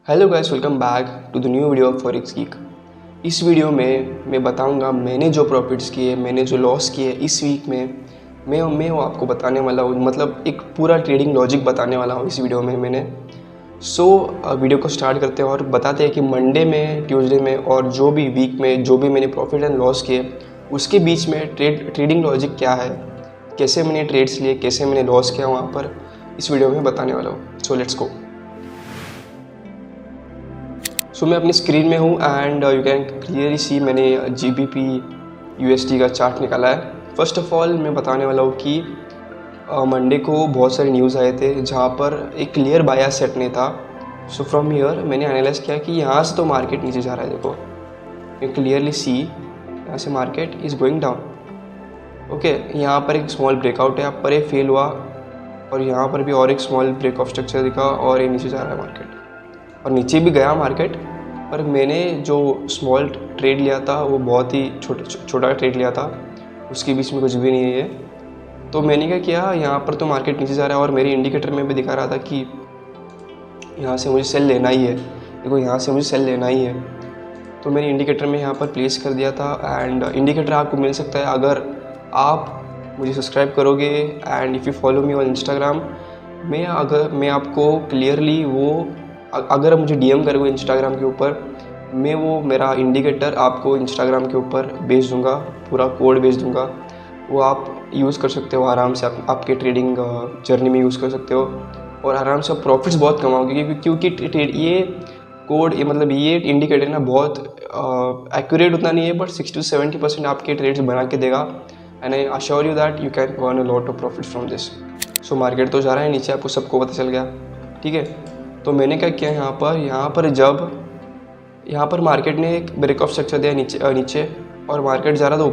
Hello guys, welcome back to the new video of forex geek. इस video में मैं बताऊंगा मैंने जो प्रॉफिट्स किए, मैंने जो लॉस किए इस वीक में मैं वो आपको बताने वाला हूँ। मतलब एक पूरा ट्रेडिंग लॉजिक बताने वाला हूँ इस वीडियो में मैंने। वीडियो को स्टार्ट करते हैं और बताते हैं कि मंडे में, ट्यूसडे में और जो भी वीक में जो भी मैंने प्रॉफिट एंड लॉस किए उसके बीच में ट्रेडिंग लॉजिक क्या है, कैसे मैंने ट्रेड्स लिए, कैसे मैंने लॉस किया वहाँ पर, इस वीडियो में बताने वाला हूँ। So let's go. सो मैं अपनी स्क्रीन में हूँ and you can clearly see मैंने GBP USD का चार्ट निकाला है। फर्स्ट ऑफ ऑल मैं बताने वाला हूँ कि मंडे को बहुत सारे न्यूज़ आए थे जहाँ पर एक क्लियर बायस सेट नहीं था। सो फ्रॉम हियर मैंने एनालाइज किया कि यहाँ से तो मार्केट नीचे जा रहा है। देखो यू क्लियरली सी यहाँ से market is going down. Okay, यहाँ पर एक स्मॉल ब्रेकआउट है, यहाँ पर ये फेल हुआ और यहाँ पर भी और एक स्मॉल ब्रेक ऑफ स्ट्रक्चर दिखा और ये नीचे जा रहा है मार्केट, और नीचे भी गया मार्केट। पर मैंने जो स्मॉल ट्रेड लिया था वो बहुत ही छोटा ट्रेड लिया था, उसके बीच में कुछ भी नहीं है ये। तो मैंने क्या किया, यहाँ पर तो मार्केट नीचे जा रहा है और मेरे इंडिकेटर में भी दिखा रहा था कि यहाँ से मुझे सेल लेना ही है। देखो यहाँ से मुझे सेल लेना ही है, तो मैंने इंडिकेटर में यहाँ पर प्लेस कर दिया था। एंड इंडिकेटर आपको मिल सकता है अगर आप मुझे सब्सक्राइब करोगे and if you follow me on Instagram. मैं आपको क्लियरली वो, अगर मुझे DM करोगे इंस्टाग्राम के ऊपर, मैं वो मेरा इंडिकेटर आपको इंस्टाग्राम के ऊपर भेज दूँगा, पूरा कोड भेज दूँगा। वो आप यूज़ कर सकते हो आराम से, आपके ट्रेडिंग जर्नी में यूज़ कर सकते हो और आराम से प्रॉफिट्स बहुत कमाओगे। क्योंकि ये कोड, ये मतलब ये इंडिकेटर ना बहुत एक्यूरेट उतना नहीं है, बट 60 to 70% आपके ट्रेड्स बना के देगा। And I assure you that you can earn a lot of profit from this. So market तो जा रहा है नीचे, आपको सबको पता चल गया, ठीक है। तो मैंने क्या किया, जब यहाँ पर मार्केट ने एक ब्रेक ऑफ स्ट्रक्चर दिया नीचे और मार्केट जा रहा था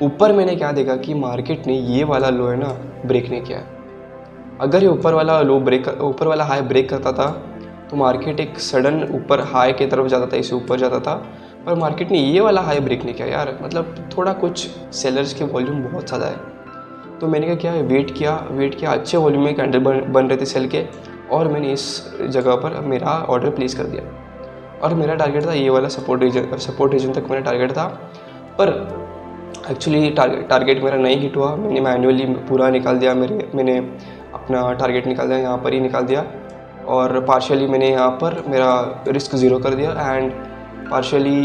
ऊपर मैंने क्या देखा कि मार्केट ने ये वाला लो है ना ब्रेक नहीं किया। अगर ये ऊपर वाला हाई ब्रेक करता था तो मार्केट एक सडन ऊपर हाई की तरफ जाता था, इसे ऊपर जाता था। पर मार्केट ने ये वाला हाई ब्रेक नहीं किया यार, मतलब थोड़ा कुछ सेलर्स के वॉल्यूम बहुत ज़्यादा है। तो मैंने क्या किया, वेट किया, अच्छे वॉल्यूम में कैंडल बन रहे थे सेल के, और मैंने इस जगह पर मेरा ऑर्डर प्लेस कर दिया। और मेरा टारगेट था ये वाला सपोर्ट रीजन तक मेरा टारगेट था। पर एक्चुअली टारगेट मेरा नहीं हिट हुआ। मैंने मैन्युअली पूरा निकाल दिया, मैंने अपना टारगेट निकाल दिया, यहाँ पर ही निकाल दिया। और पार्शियली मैंने यहाँ पर मेरा रिस्क ज़ीरो कर दिया and partially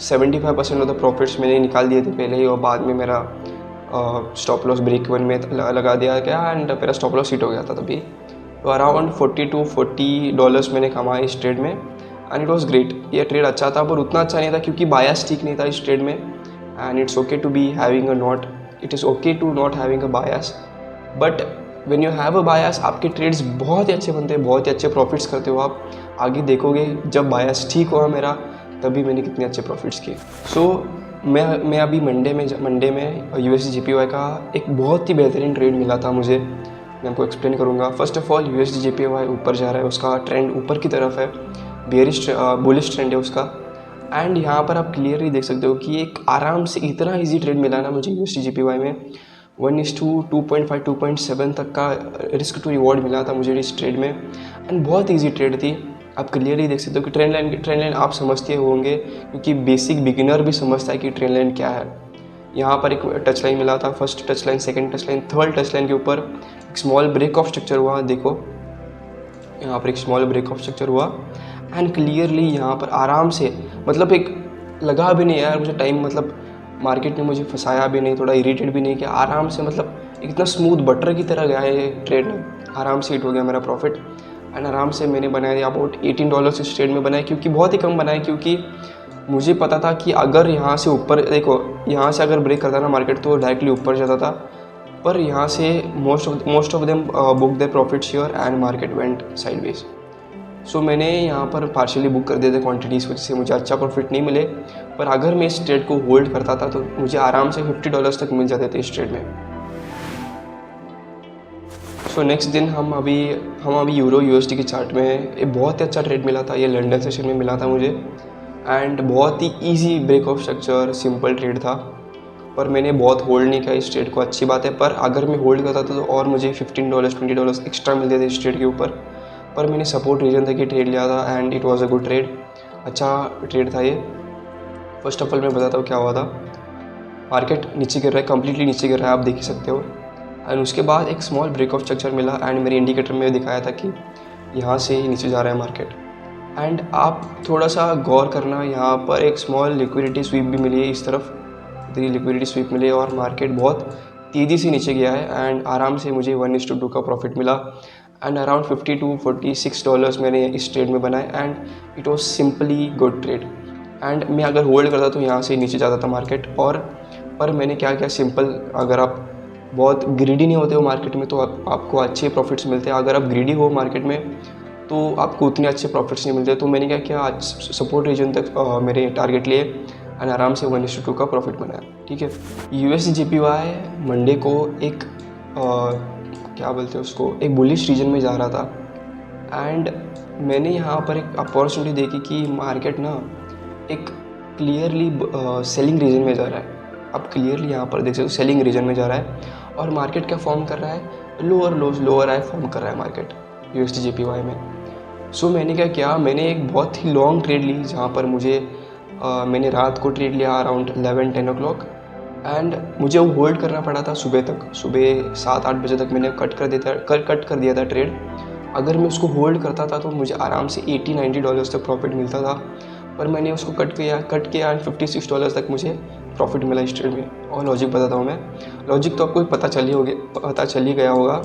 75% of the profits मैंने निकाल दिए थे पहले ही, और बाद में मेरा स्टॉप लॉस ब्रेक इवन में लगा दिया गया एंड मेरा स्टॉप लॉस हिट हो गया था तभी। तो अराउंड $40 to $40 मैंने कमाया इस ट्रेड में एंड इट वॉज ग्रेट। ये ट्रेड अच्छा था पर उतना अच्छा नहीं था क्योंकि बायस ठीक नहीं था इस ट्रेड में। And it's okay to be having it is okay to not having a bias, but when you have a bias आपके ट्रेड्स बहुत ही अच्छे बनते हैं, बहुत ही अच्छे प्रॉफिट्स करते हो आप। आगे देखोगे जब बायस ठीक हुआ मेरा तभी मैंने कितने अच्छे प्रॉफिट्स किए। सो मैं अभी मंडे में USD JPY का एक बहुत ही बेहतरीन ट्रेड मिला था मुझे, मैं आपको एक्सप्लेन करूँगा। First of all USD JPY ऊपर जा रहा है, उसका ट्रेंड ऊपर की तरफ है, बुलिश ट्रेंड है उसका। एंड यहाँ पर आप क्लियरली देख सकते हो कि एक आराम से इतना इजी ट्रेड मिला ना मुझे USD JPY में। 1:2.5 2.7 तक का रिस्क टू रिवॉर्ड मिला था मुझे इस ट्रेड में एंड बहुत ईजी ट्रेड थी। आप क्लियरली देख सकते हो कि ट्रेंड लाइन आप समझते होंगे क्योंकि बेसिक बिगिनर भी समझता है कि ट्रेंड लाइन क्या है। यहाँ पर एक टच लाइन मिला था, first touch line, second touch line, third touch line के ऊपर एक स्मॉल ब्रेक ऑफ स्ट्रक्चर हुआ। देखो यहाँ पर एक स्मॉल ब्रेक ऑफ स्ट्रक्चर हुआ एंड क्लियरली यहाँ पर आराम से, मतलब एक लगा भी नहीं यार मुझे टाइम, मतलब मार्केट ने मुझे फंसाया भी नहीं, थोड़ा इरिटेट भी नहीं किया, आराम से, मतलब इतना स्मूथ बटर की तरह गया है ये ट्रेड। आराम से हिट हो गया मेरा प्रॉफिट एंड आराम से मैंने बनाया अबाउट $18 इस ट्रेड में बनाया, क्योंकि बहुत ही कम बनाया, क्योंकि मुझे पता था कि अगर यहाँ से ऊपर, देखो यहाँ से अगर ब्रेक करता ना मार्केट तो डायरेक्टली ऊपर जाता था। पर यहाँ से most of them book their profits here and market went sideways. So मैंने यहाँ पर पार्शियली बुक कर दिए थे क्वांटिटीज़, वजह से मुझे अच्छा प्रॉफिट नहीं मिले। पर अगर मैं इस ट्रेड को होल्ड करता था तो मुझे आराम से $50 तक मिल जाते थे इस ट्रेड में। सो नेक्स्ट दिन हम अभी यूरो USD के चार्ट में एक बहुत ही अच्छा ट्रेड मिला था, ये लंदन सेशन में मिला था मुझे एंड बहुत ही easy break of structure, simple trade था। पर मैंने बहुत होल्ड नहीं किया इस ट्रेड को, अच्छी बात है। पर अगर मैं होल्ड करता था तो और मुझे $15 $20 एक्स्ट्रा मिलते थे इस ट्रेड के ऊपर। पर मैंने सपोर्ट रीजन तक ये ट्रेड लिया था and it was a good trade, अच्छा ट्रेड था ये। फर्स्ट ऑफ ऑल मैं बताता हूँ क्या हुआ था। मार्केट नीचे गिर रहा है, कम्प्लीटली नीचे गिर रहा है, आप देख ही सकते हो। एंड उसके बाद एक स्मॉल ब्रेक ऑफ स्ट्रक्चर मिला एंड मेरे इंडिकेटर में दिखाया था कि यहाँ से ही नीचे जा रहा है मार्केट। एंड आप थोड़ा सा गौर करना, यहाँ पर एक स्मॉल लिक्विडिटी स्वीप भी मिली है, इस तरफ इतनी लिक्विडिटी स्वीप मिली है और मार्केट बहुत तेज़ी से नीचे गया है एंड आराम से मुझे 1:2 का प्रॉफिट मिला एंड अराउंड $50 to $46 मैंने इस ट्रेड में बनाए and it was simply good trade. And मैं अगर होल्ड करता तो यहाँ से नीचे जाता था मार्केट। और पर मैंने क्या किया, सिंपल, अगर आप बहुत ग्रीडी नहीं होते हो मार्केट में तो आपको अच्छे प्रॉफिट्स मिलते हैं। अगर आप ग्रीडी हो मार्केट में तो आपको उतने अच्छे प्रॉफिट्स नहीं मिलते। तो मैंने क्या किया, आज सपोर्ट रीजन तक मेरे टारगेट लिए एंड आराम से 1:2 का प्रॉफिट बनाया। ठीक है, USD/JPY मंडे को एक क्या बोलते हैं उसको, एक बुलिश रीजन में जा रहा था एंड मैंने यहाँ पर एक अपॉर्चुनिटी देखी कि मार्केट ना एक क्लियरली सेलिंग रीजन में जा रहा है। आप क्लियरली यहाँ पर देख सकते हो सेलिंग रीजन में जा रहा है और मार्केट क्या फॉर्म कर रहा है, लोअर लोज लोअर हाई फॉर्म कर रहा है मार्केट USD/JPY में। सो मैंने क्या किया, मैंने एक बहुत ही लॉन्ग ट्रेड ली जहाँ पर मुझे मैंने रात को ट्रेड लिया अराउंड 11-10 o'clock एंड मुझे वो होल्ड करना पड़ा था सुबह तक। सुबह 7-8 बजे तक मैंने कट कर दिया था ट्रेड। अगर मैं उसको होल्ड करता था तो मुझे आराम से $80-90 तक प्रॉफिट मिलता था, पर मैंने उसको कट किया एंड $56 तक मुझे प्रॉफिट मिला इस ट्रेड में। और लॉजिक बताता हूँ मैं, लॉजिक तो आपको पता चल ही गया होगा,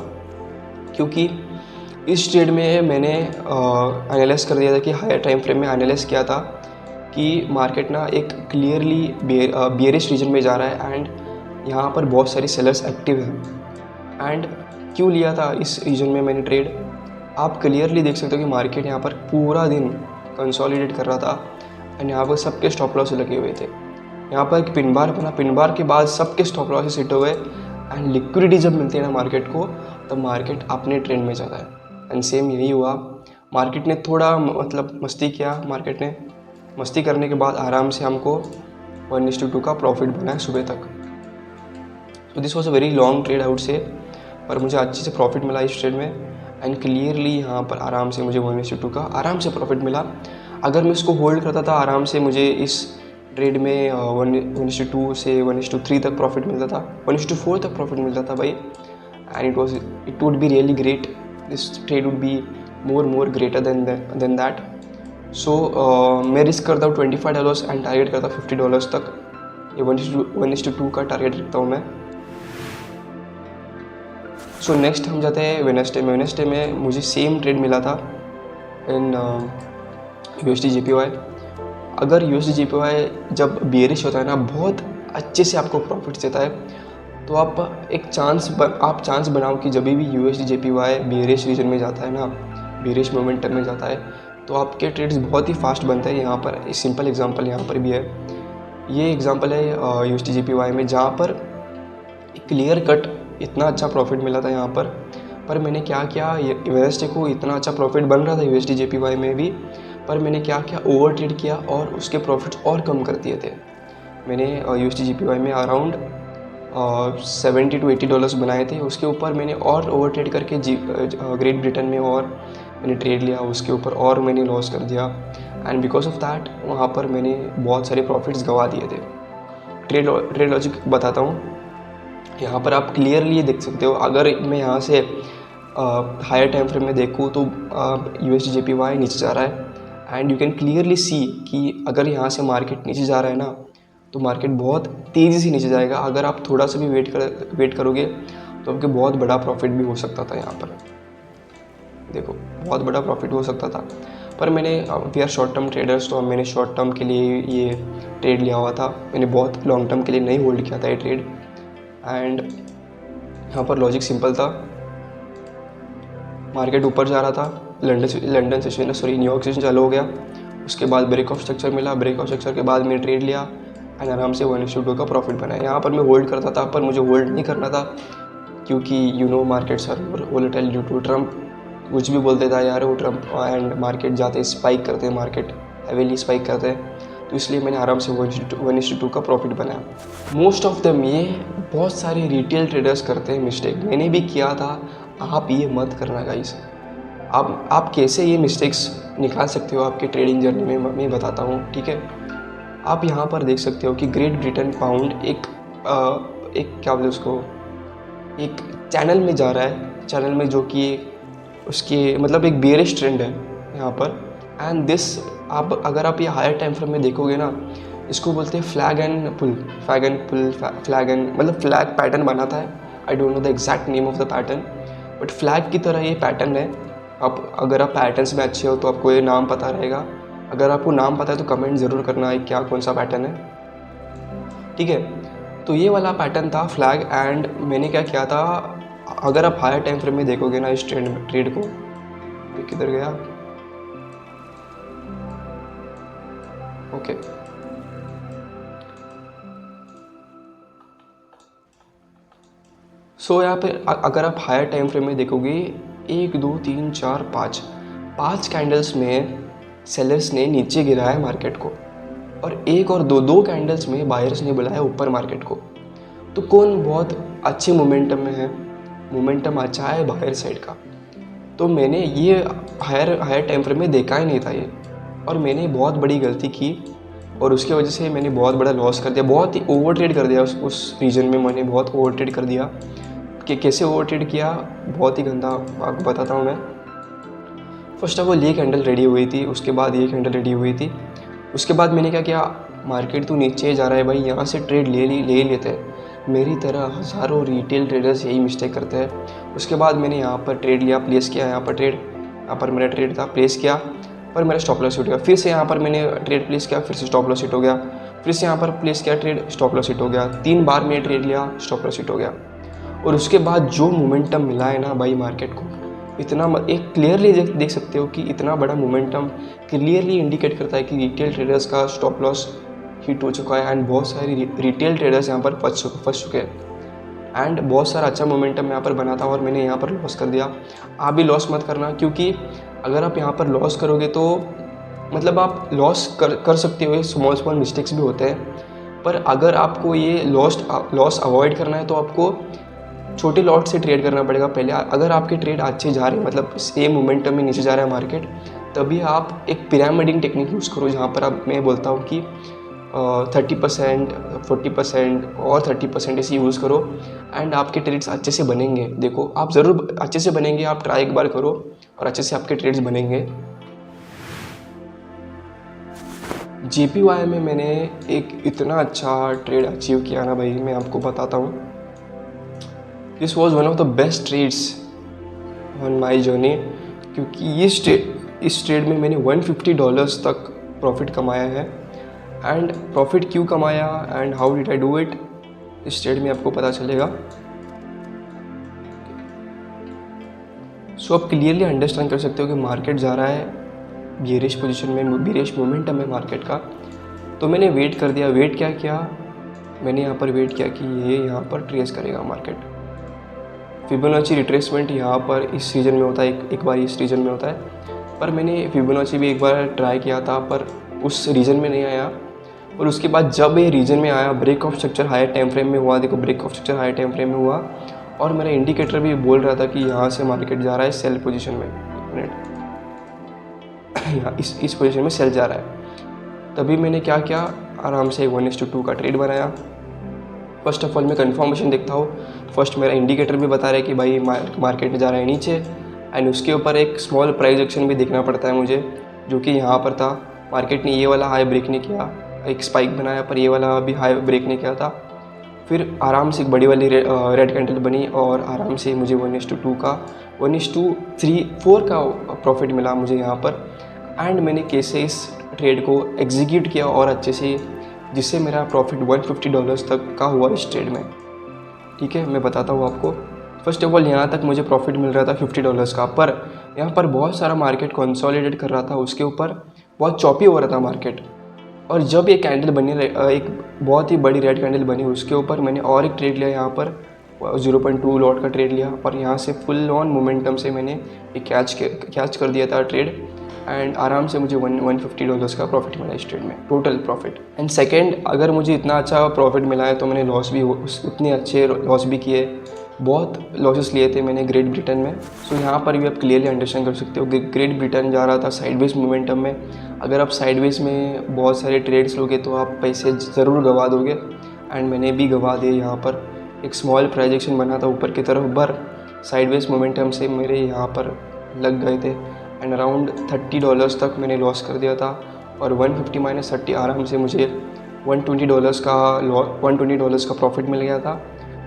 क्योंकि इस ट्रेड में मैंने एनालाइज कर दिया था कि हायर टाइम फ्रेम में एनालाइज किया था कि मार्केट ना एक क्लियरली बियरिश रीजन में जा रहा है एंड यहाँ पर बहुत सारी सेलर्स एक्टिव हैं। एंड क्यों लिया था इस रीजन में मैंने ट्रेड, आप क्लियरली देख सकते हो कि मार्केट यहाँ पर पूरा दिन कंसोलिडेट कर रहा था एंड यहाँ पर सबके स्टॉप लॉस लगे हुए थे। यहाँ पर एक पिन बार बना, पिन बार के बाद सबके स्टॉप लॉस हिट हो गए एंड लिक्विडिटी जब मिलती है ना मार्केट को, तब मार्केट अपने ट्रेंड में जाता है। एंड सेम यही हुआ, मार्केट ने थोड़ा मस्ती किया, मार्केट ने मस्ती करने के बाद आराम से हमको 1:2 का प्रॉफिट बना है सुबह तक। तो this was a very long trade I would से, पर मुझे अच्छे से प्रॉफिट मिला इस ट्रेड में एंड क्लियरली यहाँ पर आराम से मुझे 1:2 का आराम से प्रॉफिट मिला। अगर मैं इसको होल्ड करता था आराम से मुझे इस ट्रेड में 1:2 से 1:3 तक प्रॉफिट मिलता था, 1:4 तक प्रॉफिट मिलता था भाई। And it would be really great, this trade would be more greater than that. So मैं रिस्क करता हूँ $25 एंड टारगेट करता हूँ $50 तक। ये 1:2 का टारगेट रखता हूँ मैं। सो नेक्स्ट हम जाते हैं वेडनेसडे में मुझे सेम ट्रेड मिला था इन USD/JPY। अगर USD/JPY जब बियरिश होता है ना, बहुत अच्छे से आपको प्रॉफिट देता है, तो आप एक चांस बनाओ कि जब भी USD/JPY बियरिश रीजन में जाता है ना, बियरिश मोमेंटम में जाता है, तो आपके ट्रेड्स बहुत ही फास्ट बनते हैं। यहाँ पर एक सिंपल एग्जांपल यहाँ पर भी है, ये एग्जांपल है USD/JPY में, जहाँ पर क्लियर कट इतना अच्छा प्रॉफिट मिला था यहाँ पर मैंने क्या किया, वेडनेसडे को इतना अच्छा प्रॉफिट बन रहा था USD/JPY में भी, पर मैंने क्या किया, ओवर ट्रेड किया और उसके प्रॉफिट्स और कम कर दिए थे। मैंने USD/JPY में अराउंड $70 to $80 बनाए थे, उसके ऊपर मैंने और ओवर ट्रेड करके ग्रेट ब्रिटेन में और मैंने ट्रेड लिया उसके ऊपर और मैंने लॉस कर दिया एंड बिकॉज ऑफ दैट वहाँ पर मैंने बहुत सारे प्रॉफिट्स गंवा दिए थे। ट्रेड लॉजिक बताता हूँ, यहाँ पर आप क्लियरली ये देख सकते हो। अगर मैं यहाँ से हायर टाइम फ्रेम में देखूँ तो USD/JPY नीचे जा रहा है and you can clearly see कि अगर यहाँ से मार्केट नीचे जा रहा है ना, तो मार्केट बहुत तेज़ी से नीचे जाएगा। अगर आप थोड़ा सा भी वेट करोगे तो आपके बहुत बड़ा प्रॉफिट भी हो सकता था। यहाँ पर देखो बहुत बड़ा प्रॉफिट हो सकता था, पर मैंने we are short term traders, तो मैंने शॉर्ट टर्म के लिए ये ट्रेड लिया हुआ था। मैंने बहुत लॉन्ग टर्म के लिए नहीं होल्ड किया था ये ट्रेड। एंड यहाँ पर लॉजिक सिंपल था, मार्केट ऊपर जा रहा था, न्यूयॉर्क सेशन चालू हो गया, उसके बाद ब्रेक ऑफ स्ट्रक्चर मिला, ब्रेक ऑफ स्ट्रक्चर के बाद मैंने ट्रेड लिया एंड आराम से 1:2 का प्रॉफिट बनाया। यहाँ पर मैं होल्ड करता था, पर मुझे होल्ड नहीं करना था क्योंकि markets are volatile due to Trump. कुछ भी बोलते था यार वो ट्रम्प, एंड मार्केट जाते स्पाइक करते हैं, मार्केट हेवीली स्पाइक करते हैं, तो इसलिए मैंने आराम से 1:2 का प्रॉफिट बनाया। मोस्ट ऑफ देम, ये बहुत सारे रिटेल ट्रेडर्स करते हैं मिस्टेक, मैंने भी किया था, आप ये मत करना गाइस। आप कैसे ये मिस्टेक्स निकाल सकते हो आपके ट्रेडिंग जर्नी में, मैं बताता हूँ, ठीक है। आप यहाँ पर देख सकते हो कि ग्रेट ब्रिटेन पाउंड एक क्या बोलते उसको, एक चैनल में जा रहा है, चैनल में जो कि उसके मतलब एक बेयरिश ट्रेंड है यहाँ पर। एंड दिस अगर आप ये हायर टाइम फ्रेम में देखोगे ना, इसको बोलते हैं flag and pull, flag and मतलब फ्लैग पैटर्न बना था। I don't know the exact name of the pattern, but flag की तरह ये पैटर्न है। आप अगर आप पैटर्न्स में अच्छे हो तो आपको ये नाम पता रहेगा। अगर आपको नाम पता है तो कमेंट ज़रूर करना है क्या कौन सा पैटर्न है, ठीक है। तो ये वाला पैटर्न था फ्लैग। एंड मैंने क्या किया था, अगर आप हायर टाइम फ्रेम में देखोगे ना इस ट्रेड को, ये किधर गया, ओके। सो यहाँ पे अगर आप हायर टाइम फ्रेम में देखोगे 1 2 3 4 5 कैंडल्स में सेलर्स ने नीचे गिराया है मार्केट को, और 1 और 2 कैंडल्स में बायर्स ने बुलाया ऊपर मार्केट को। तो कौन बहुत अच्छे मोमेंटम में है, मोमेंटम अच्छा है बायर साइड का। तो मैंने ये हायर टाइम फ्रेम में देखा ही नहीं था ये, और मैंने बहुत बड़ी गलती की, और उसकी वजह से मैंने बहुत बड़ा लॉस कर दिया, बहुत ही ओवर ट्रेड कर दिया उस रीजन में। मैंने बहुत ओवर ट्रेड कर दिया। कि कैसे ओवर ट्रेड किया, बहुत ही गंदा आपको बताता हूँ मैं। फर्स्ट ऑफ ऑल ये कैंडल रेडी हुई थी, उसके बाद ये कैंडल रेडी हुई थी। उसके बाद मैंने क्या किया, मार्केट तो नीचे जा रहा है भाई, यहाँ से ट्रेड ले लेते हैं। मेरी तरह हज़ारों रिटेल ट्रेडर्स यही मिस्टेक करते हैं। उसके बाद मैंने यहाँ पर ट्रेड लिया, प्लेस किया, यहाँ पर मेरा ट्रेड था, प्लेस किया, पर मेरा स्टॉप लॉस हिट हो गया। फिर से यहाँ पर मैंने ट्रेड प्लेस किया, फिर से स्टॉप लॉस हिट हो गया। फिर से यहाँ पर प्लेस किया ट्रेड, स्टॉप लॉस हिट हो गया। 3 बार मैंने ट्रेड लिया, स्टॉप लॉस हिट हो गया। और उसके बाद जो मोमेंटम मिला है ना भाई मार्केट को, इतना एक क्लियरली देख सकते हो कि इतना बड़ा मोमेंटम क्लियरली इंडिकेट करता है कि रिटेल ट्रेडर्स का स्टॉप लॉस हिट हो चुका है। एंड बहुत सारी रिटेल ट्रेडर्स यहाँ पर फंस चुके हैं। एंड बहुत सारा अच्छा मोमेंटम यहाँ पर बना था, और मैंने यहाँ पर लॉस कर दिया। आप भी लॉस मत करना, क्योंकि अगर आप यहाँ पर लॉस करोगे तो मतलब आप लॉस कर सकते हो, स्मॉल मिस्टेक्स भी होते हैं। पर अगर आपको ये लॉस अवॉइड करना है तो आपको छोटे लॉट से ट्रेड करना पड़ेगा पहले। अगर आपके ट्रेड अच्छे जा रहे हैं, मतलब सेम मोमेंटम में नीचे जा रहा है मार्केट, तभी आप एक पिरामिडिंग टेक्निक यूज़ करो, जहाँ पर मैं बोलता हूँ कि 30%, 40% और 30% ऐसे यूज़ करो। एंड आपके ट्रेड्स अच्छे से बनेंगे। देखो आप ज़रूर अच्छे से बनेंगे, आप ट्राई एक बार करो और अच्छे से आपके ट्रेड्स बनेंगे। JPY में मैंने एक इतना अच्छा ट्रेड अचीव किया ना भाई, मैं आपको बताता हूँ। This was one of the best trades on my journey, क्योंकि इस ट्रेड में मैंने $150 तक प्रॉफिट कमाया है। एंड प्रॉफिट क्यों कमाया and how did I do it, इस ट्रेड में आपको पता चलेगा। सो आप क्लियरली अंडरस्टैंड कर सकते हो कि मार्केट जा रहा है बेयरिश पोजीशन में, बेयरिश मोमेंटम है मार्केट का। तो मैंने वेट कर दिया। वेट क्या किया मैंने, यहाँ पर वेट किया कि ये यहाँ पर ट्रेस करेगा मार्केट। फिबोनाची रिट्रेसमेंट यहाँ पर इस रीजन में होता है, एक बार इस रीजन में होता है। पर मैंने फिबोनाची भी एक बार ट्राई किया था, पर उस रीजन में नहीं आया। और उसके बाद जब ये रीजन में आया, break of structure higher time frame में हुआ। देखो break of structure higher time frame में हुआ, और मेरा इंडिकेटर भी बोल रहा था कि यहाँ से मार्केट जा रहा है सेल पोजीशन में। यहाँ इस पोजीशन में सेल जा रहा है। तभी मैंने क्या किया, आराम से 1:2 का ट्रेड बनाया। फर्स्ट ऑफ ऑल मैं कंफर्मेशन देखता हूँ। फर्स्ट मेरा इंडिकेटर भी बता रहा है कि भाई मार्केट में जा रहा है नीचे। एंड उसके ऊपर एक स्मॉल प्राइस एक्शन भी देखना पड़ता है मुझे, जो कि यहाँ पर था। मार्केट ने ये वाला हाई ब्रेक नहीं किया, एक स्पाइक बनाया, पर ये वाला भी हाई ब्रेक नहीं किया था। फिर आराम से एक बड़ी वाली रेड कैंडल बनी, और आराम से मुझे 1:2 का 1:4 का प्रॉफिट मिला मुझे यहाँ पर। एंड मैंने कैसे इस ट्रेड को एग्जीक्यूट किया और अच्छे से, जिससे मेरा प्रॉफिट $150 तक का हुआ इस ट्रेड में। ठीक है, मैं बताता हूँ आपको। फर्स्ट ऑफ ऑल यहाँ तक मुझे प्रॉफिट मिल रहा था $50 का, पर यहाँ पर बहुत सारा मार्केट कंसोलिडेट कर रहा था, उसके ऊपर बहुत चॉपी हो रहा था मार्केट। और जब ये कैंडल बनी, एक बहुत ही बड़ी रेड कैंडल बनी, उसके ऊपर मैंने और एक ट्रेड लिया, यहाँ पर 0.2 लॉट का ट्रेड लिया, और यहाँ से फुल ऑन मोमेंटम से मैंने एक कैच कर दिया था ट्रेड। एंड आराम से मुझे $150 का प्रॉफिट मिला इस ट्रेड में, टोटल प्रॉफिट। एंड सेकेंड, अगर मुझे इतना अच्छा प्रॉफिट मिला है तो मैंने लॉस भी उतने अच्छे लॉस भी किए, बहुत लॉसेस लिए थे मैंने ग्रेट ब्रिटेन में। सो यहाँ पर भी आप क्लियरली अंडरस्टैंड कर सकते हो कि ग्रेट ब्रिटेन जा रहा था साइडवेज मोमेंटम में। अगर आप साइडवेज में बहुत सारे ट्रेड्स लोगे तो आप पैसे ज़रूर गंवा दोगे, एंड मैंने भी गंवा दिए। यहाँ पर एक स्मॉल प्राइजेक्शन बना था ऊपर की तरफ, पर साइडवेज मोमेंटम से मेरे यहाँ पर लग गए थे, एंड अराउंड $30 तक मैंने लॉस कर दिया था। और 150 माइनस 30 आराम से मुझे $120 का प्रॉफिट मिल गया था।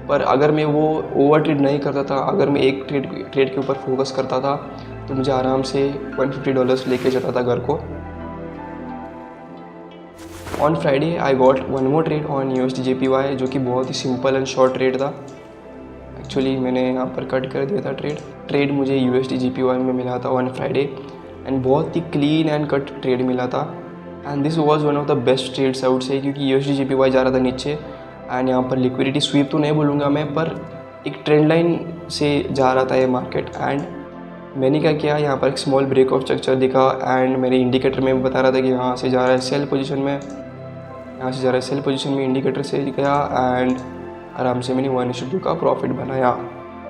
पर अगर मैं वो ओवर ट्रेड नहीं करता था, अगर मैं एक ट्रेड के ऊपर फोकस करता था, तो मुझे आराम से $150 लेके जाता था घर को। On Friday I got one more trade on USD/JPY, जो कि बहुत ही सिंपल एंड शॉर्ट ट्रेड था। एक्चुअली मैंने यहाँ पर कट कर दिया था ट्रेड मुझे USD/JPY में मिला था ऑन फ्राइडे, एंड बहुत ही क्लीन एंड कट ट्रेड मिला था। And this was one of the best trades I would say, क्योंकि USD/JPY जा रहा था नीचे, एंड यहाँ पर लिक्विडिटी स्वीप तो नहीं बोलूँगा मैं, पर एक ट्रेंड लाइन से जा रहा था ये मार्केट। एंड मैंने क्या किया, यहाँ पर एक स्मॉल ब्रेक ऑफ स्ट्रक्चर दिखा, एंड मेरे इंडिकेटर में बता रहा था कि यहाँ से जा रहा है सेल पोजीशन में, यहाँ से जा रहा है सेल पोजीशन में, इंडिकेटर से गया, एंड आराम से मैंने 1:2 का प्रॉफिट बनाया।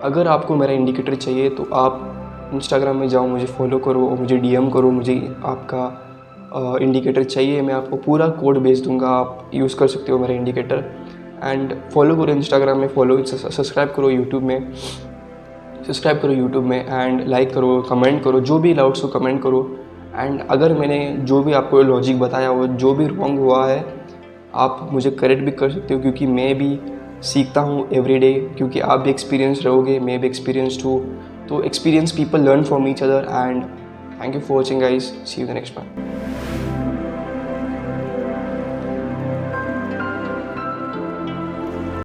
अगर आपको मेरा इंडिकेटर चाहिए तो आप इंस्टाग्राम में जाओ, मुझे फॉलो करो और मुझे DM करो, मुझे आपका इंडिकेटर चाहिए, मैं आपको पूरा कोड भेज दूंगा, आप यूज़ कर सकते हो मेरा इंडिकेटर। एंड फॉलो करो इंस्टाग्राम में, सब्सक्राइब करो यूट्यूब में, एंड लाइक करो, कमेंट करो, जो भी डाउट्स हो कमेंट करो। एंड अगर मैंने जो भी आपको लॉजिक बताया हो, जो भी रॉन्ग हुआ है, आप मुझे करेक्ट भी कर सकते हो, क्योंकि मैं भी सीखता हूँ एवरीडे, क्योंकि आप भी एक्सपीरियंस रहोगे, मैं भी एक्सपीरियंस्ड हूँ। तो experience people learn from each other, and thank you for watching guys, see you the next one.